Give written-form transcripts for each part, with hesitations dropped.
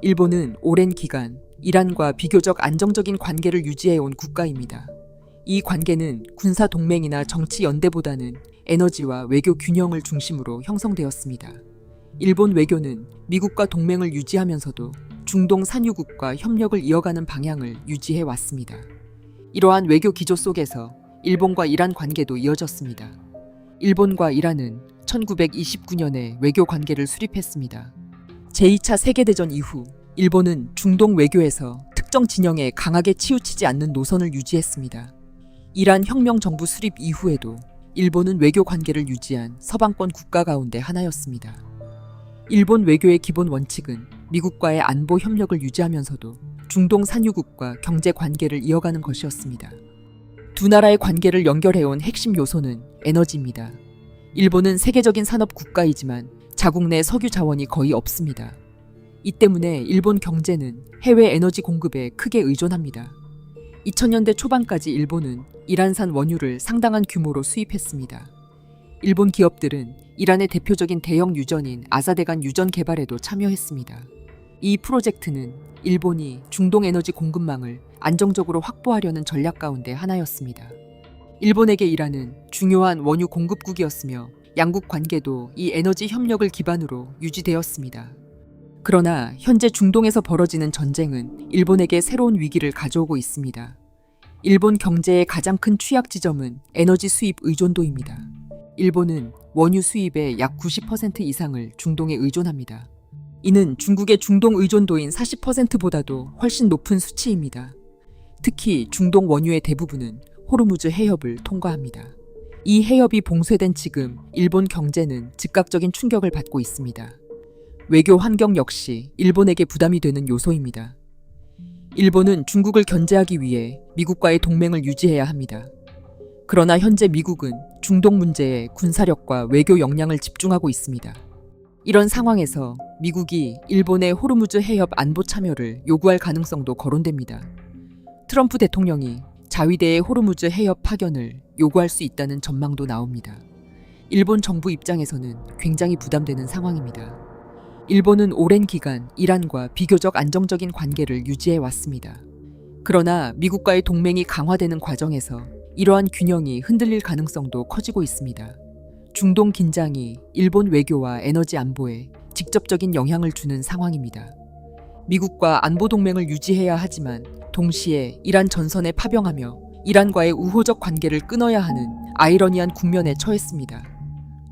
일본은 오랜 기간 이란과 비교적 안정적인 관계를 유지해온 국가입니다. 이 관계는 군사 동맹이나 정치 연대보다는 에너지와 외교 균형을 중심으로 형성되었습니다. 일본 외교는 미국과 동맹을 유지하면서도 중동 산유국과 협력을 이어가는 방향을 유지해 왔습니다. 이러한 외교 기조 속에서 일본과 이란 관계도 이어졌습니다. 일본과 이란은 1929년에 외교 관계를 수립했습니다. 제2차 세계대전 이후 일본은 중동 외교에서 특정 진영에 강하게 치우치지 않는 노선을 유지했습니다. 이란 혁명 정부 수립 이후에도 일본은 외교 관계를 유지한 서방권 국가 가운데 하나였습니다. 일본 외교의 기본 원칙은 미국과의 안보 협력을 유지하면서도 중동 산유국과 경제 관계를 이어가는 것이었습니다. 두 나라의 관계를 연결해온 핵심 요소는 에너지입니다. 일본은 세계적인 산업 국가이지만 자국 내 석유 자원이 거의 없습니다. 이 때문에 일본 경제는 해외 에너지 공급에 크게 의존합니다. 2000년대 초반까지 일본은 이란산 원유를 상당한 규모로 수입했습니다. 일본 기업들은 이란의 대표적인 대형 유전인 아사대간 유전 개발에도 참여했습니다. 이 프로젝트는 일본이 중동 에너지 공급망을 안정적으로 확보하려는 전략 가운데 하나였습니다. 일본에게 이란은 중요한 원유 공급국이었으며 양국 관계도 이 에너지 협력을 기반으로 유지되었습니다. 그러나 현재 중동에서 벌어지는 전쟁은 일본에게 새로운 위기를 가져오고 있습니다. 일본 경제의 가장 큰 취약 지점은 에너지 수입 의존도입니다. 일본은 원유 수입의 약 90% 이상을 중동에 의존합니다. 이는 중국의 중동 의존도인 40%보다도 훨씬 높은 수치입니다. 특히 중동 원유의 대부분은 호르무즈 해협을 통과합니다. 이 해협이 봉쇄된 지금 일본 경제는 즉각적인 충격을 받고 있습니다. 외교 환경 역시 일본에게 부담이 되는 요소입니다. 일본은 중국을 견제하기 위해 미국과의 동맹을 유지해야 합니다. 그러나 현재 미국은 중동 문제에 군사력과 외교 역량을 집중하고 있습니다. 이런 상황에서 미국이 일본의 호르무즈 해협 안보 참여를 요구할 가능성도 거론됩니다. 트럼프 대통령이 자위대의 호르무즈 해협 파견을 요구할 수 있다는 전망도 나옵니다. 일본 정부 입장에서는 굉장히 부담되는 상황입니다. 일본은 오랜 기간 이란과 비교적 안정적인 관계를 유지해 왔습니다. 그러나 미국과의 동맹이 강화되는 과정에서 이러한 균형이 흔들릴 가능성도 커지고 있습니다. 중동 긴장이 일본 외교와 에너지 안보에 직접적인 영향을 주는 상황입니다. 미국과 안보 동맹을 유지해야 하지만 동시에 이란 전선에 파병하며 이란과의 우호적 관계를 끊어야 하는 아이러니한 국면에 처했습니다.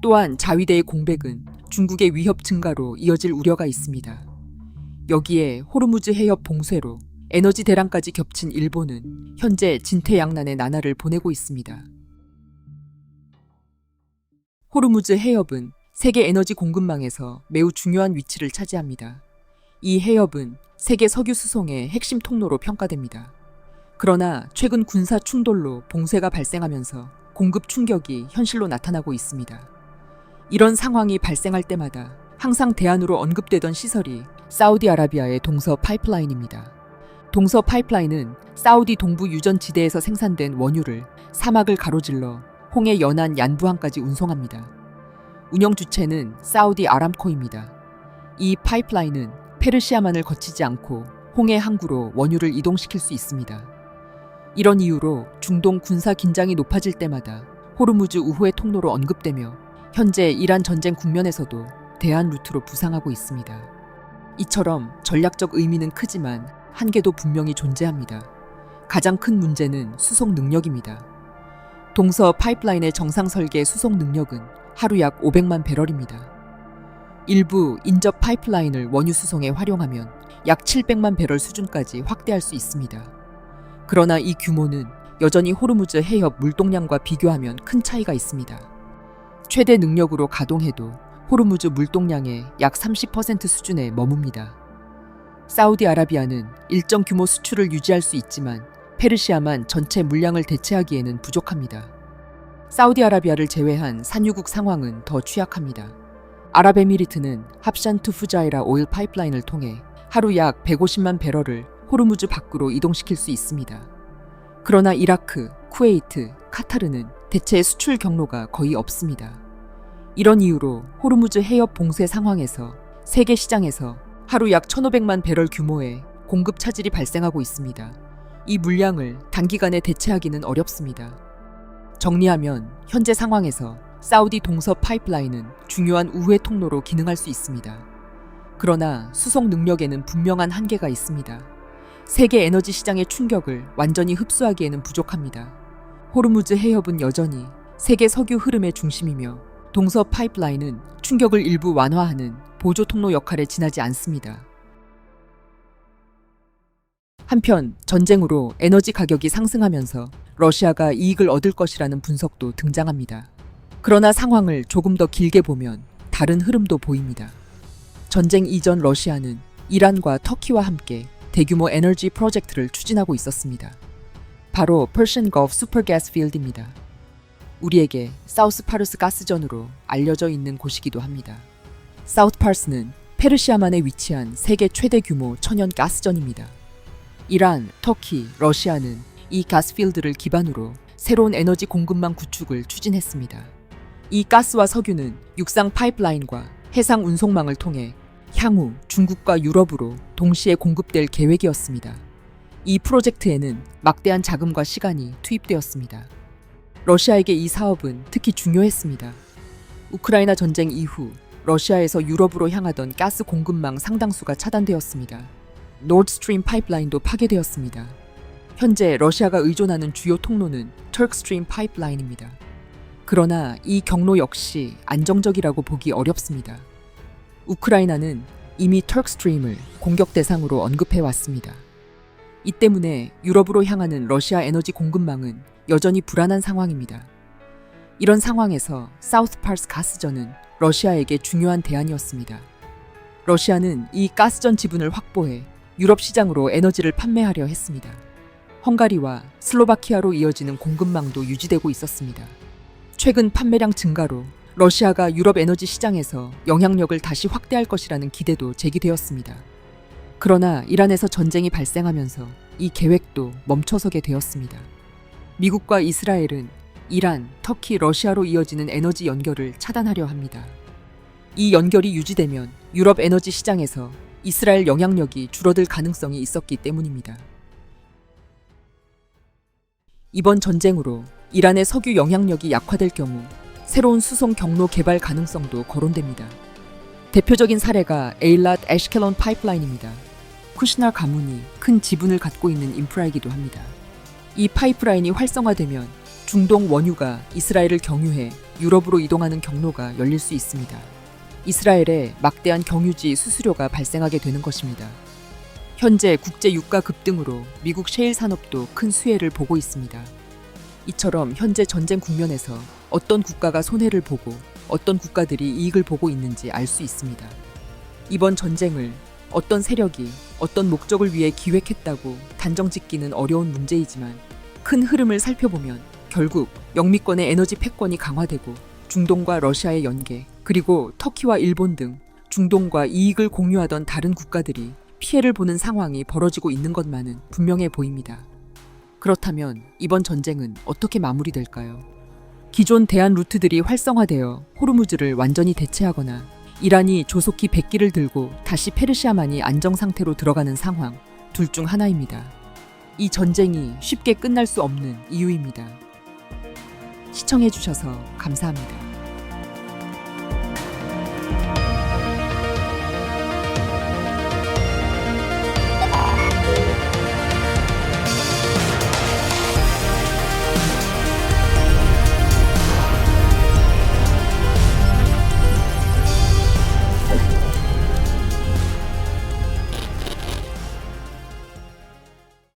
또한 자위대의 공백은 중국의 위협 증가로 이어질 우려가 있습니다. 여기에 호르무즈 해협 봉쇄로 에너지 대란까지 겹친 일본은 현재 진퇴양난의 나날을 보내고 있습니다. 호르무즈 해협은 세계 에너지 공급망에서 매우 중요한 위치를 차지합니다. 이 해협은 세계 석유 수송의 핵심 통로로 평가됩니다. 그러나 최근 군사 충돌로 봉쇄가 발생하면서 공급 충격이 현실로 나타나고 있습니다. 이런 상황이 발생할 때마다 항상 대안으로 언급되던 시설이 사우디아라비아의 동서 파이프라인입니다. 동서 파이프라인은 사우디 동부 유전지대에서 생산된 원유를 사막을 가로질러 홍해 연안 얀부항까지 운송합니다. 운영 주체는 사우디 아람코입니다. 이 파이프라인은 페르시아만을 거치지 않고 홍해 항구로 원유를 이동시킬 수 있습니다. 이런 이유로 중동 군사 긴장이 높아질 때마다 호르무즈 우호의 통로로 언급되며 현재 이란 전쟁 국면에서도 대안 루트로 부상하고 있습니다. 이처럼 전략적 의미는 크지만 한계도 분명히 존재합니다. 가장 큰 문제는 수송 능력입니다. 동서 파이프라인의 정상 설계 수송 능력은 하루 약 500만 배럴입니다. 일부 인접 파이프라인을 원유 수송에 활용하면 약 700만 배럴 수준까지 확대할 수 있습니다. 그러나 이 규모는 여전히 호르무즈 해협 물동량과 비교하면 큰 차이가 있습니다. 최대 능력으로 가동해도 호르무즈 물동량의 약 30% 수준에 머뭅니다. 사우디아라비아는 일정 규모 수출을 유지할 수 있지만 페르시아만 전체 물량을 대체하기에는 부족합니다. 사우디아라비아를 제외한 산유국 상황은 더 취약합니다. 아랍에미리트는 합샨투 푸자이라 오일 파이프라인을 통해 하루 약 150만 배럴을 호르무즈 밖으로 이동시킬 수 있습니다. 그러나 이라크, 쿠웨이트, 카타르는 대체 수출 경로가 거의 없습니다. 이런 이유로 호르무즈 해협 봉쇄 상황에서 세계 시장에서 하루 약 1,500만 배럴 규모의 공급 차질이 발생하고 있습니다. 이 물량을 단기간에 대체하기는 어렵습니다. 정리하면 현재 상황에서 사우디 동서 파이프라인은 중요한 우회 통로로 기능할 수 있습니다. 그러나 수송 능력에는 분명한 한계가 있습니다. 세계 에너지 시장의 충격을 완전히 흡수하기에는 부족합니다. 호르무즈 해협은 여전히 세계 석유 흐름의 중심이며 동서 파이프라인은 충격을 일부 완화하는 보조 통로 역할에 지나지 않습니다. 한편 전쟁으로 에너지 가격이 상승하면서 러시아가 이익을 얻을 것이라는 분석도 등장합니다. 그러나 상황을 조금 더 길게 보면 다른 흐름도 보입니다. 전쟁 이전 러시아는 이란과 터키와 함께 대규모 에너지 프로젝트를 추진하고 있었습니다. 바로 퍼시안 걸프 슈퍼가스 필드입니다. 우리에게 사우스 파르스 가스전으로 알려져 있는 곳이기도 합니다. 사우스 파르스는 페르시아만에 위치한 세계 최대 규모 천연 가스전입니다. 이란, 터키, 러시아는 이 가스필드를 기반으로 새로운 에너지 공급망 구축을 추진했습니다. 이 가스와 석유는 육상 파이프라인과 해상 운송망을 통해 향후 중국과 유럽으로 동시에 공급될 계획이었습니다. 이 프로젝트에는 막대한 자금과 시간이 투입되었습니다. 러시아에게 이 사업은 특히 중요했습니다. 우크라이나 전쟁 이후 러시아에서 유럽으로 향하던 가스 공급망 상당수가 차단되었습니다. 노드스트림 파이프라인도 파괴되었습니다. 현재 러시아가 의존하는 주요 통로는 터크스트림 파이프라인입니다. 그러나 이 경로 역시 안정적이라고 보기 어렵습니다. 우크라이나는 이미 터크스트림을 공격 대상으로 언급해왔습니다. 이 때문에 유럽으로 향하는 러시아 에너지 공급망은 여전히 불안한 상황입니다. 이런 상황에서 사우스 파르스 가스전은 러시아에게 중요한 대안이었습니다. 러시아는 이 가스전 지분을 확보해 유럽 시장으로 에너지를 판매하려 했습니다. 헝가리와 슬로바키아로 이어지는 공급망도 유지되고 있었습니다. 최근 판매량 증가로 러시아가 유럽 에너지 시장에서 영향력을 다시 확대할 것이라는 기대도 제기되었습니다. 그러나 이란에서 전쟁이 발생하면서 이 계획도 멈춰서게 되었습니다. 미국과 이스라엘은 이란, 터키, 러시아로 이어지는 에너지 연결을 차단하려 합니다. 이 연결이 유지되면 유럽 에너지 시장에서 이스라엘 영향력이 줄어들 가능성이 있었기 때문입니다. 이번 전쟁으로 이란의 석유 영향력이 약화될 경우 새로운 수송 경로 개발 가능성도 거론됩니다. 대표적인 사례가 에일랏 애시켈론 파이프라인입니다. 쿠시나 가문이 큰 지분을 갖고 있는 인프라이기도 합니다. 이 파이프라인이 활성화되면 중동 원유가 이스라엘을 경유해 유럽으로 이동하는 경로가 열릴 수 있습니다. 이스라엘에 막대한 경유지 수수료가 발생하게 되는 것입니다. 현재 국제 유가 급등으로 미국 셰일 산업도 큰 수혜를 보고 있습니다. 이처럼 현재 전쟁 국면에서 어떤 국가가 손해를 보고 어떤 국가들이 이익을 보고 있는지 알 수 있습니다. 이번 전쟁을 어떤 세력이 어떤 목적을 위해 기획했다고 단정짓기는 어려운 문제이지만 큰 흐름을 살펴보면 결국 영미권의 에너지 패권이 강화되고 중동과 러시아의 연계, 그리고 터키와 일본 등 중동과 이익을 공유하던 다른 국가들이 피해를 보는 상황이 벌어지고 있는 것만은 분명해 보입니다. 그렇다면 이번 전쟁은 어떻게 마무리될까요? 기존 대안 루트들이 활성화되어 호르무즈를 완전히 대체하거나 이란이 조속히 백기를 들고 다시 페르시아만이 안정 상태로 들어가는 상황, 둘 중 하나입니다. 이 전쟁이 쉽게 끝날 수 없는 이유입니다. 시청해주셔서 감사합니다.